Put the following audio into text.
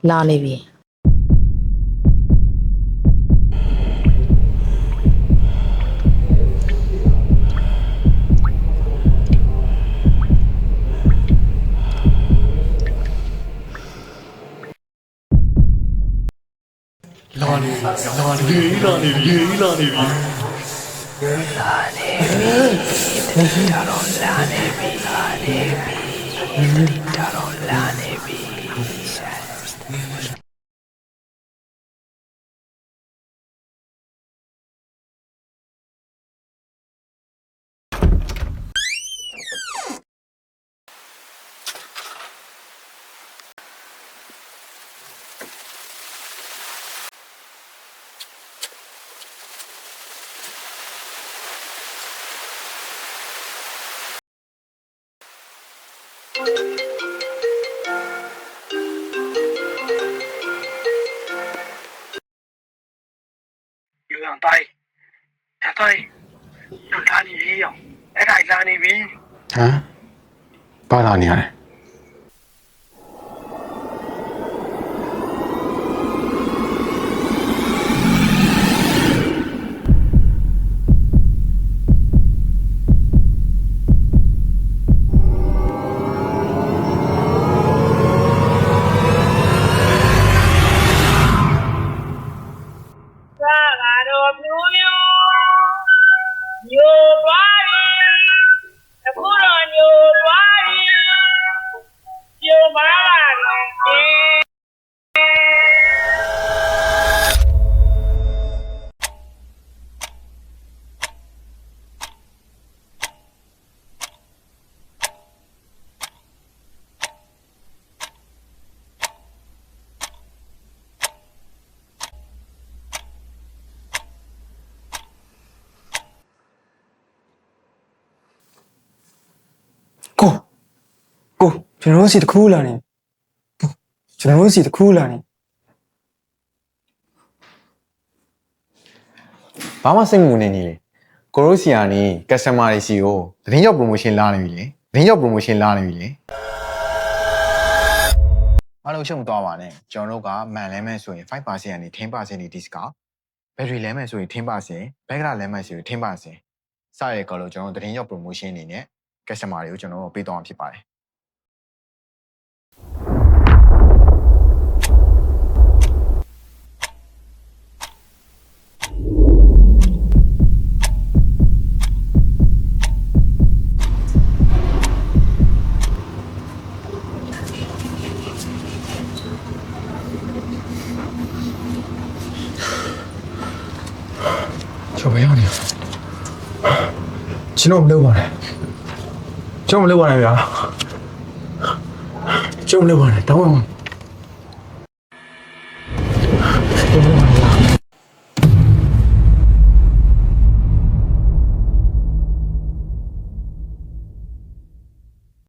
လာနေပြီလာနေပြီလာနေပြီလာနေပြီလာနေပြီဒါတော့လာနေပြီလူအောင်တိုင်းအတိုင်းလူလာနေပြီအောင်အဲ့ဒါလာနေပြီ ဟမ်ဘာလာနေရလဲကိုကျွန်တော်တို့စီတစ်ခုလာနေကျွန်တော်တို့စီတစ်ခုလာနေ ဘာမှစိတ်မဝင်နေလေကိုရိုစီယာနီ customer တွေစီကိုသတင်းရောက် promotion လာနေပြီလေသတင်းရောက် promotion လာနေပြီလေအားလုံးရှုံသွားပါနဲ့ကျွန်တော်တို့ကမှန်လဲမဲ့ဆိုရင် 5% ကနေ 10% နေ discount battery လဲမဲ့ဆိုရင် 10% background လဲမဲ့ဆိုရင် 10% စရဲကောလို့ကျွန်တော်သတင်းရောက် promotion အနေနဲ့ customer တွေကိုကျွန်တော်တို့ပေးသွားမှာဖြစ်ပါတယ်ကျွန်တော်ဘယ်ရောက်နေကျွန်တော်မလုပ်ပါနဲ့ကျွန်တော်မလုပ်ပါနဲ့ဗျာကျွန်တော်မလုပ်ပါနဲ့တောင်းပါကျွန်တော်မလုပ်ပါနဲ့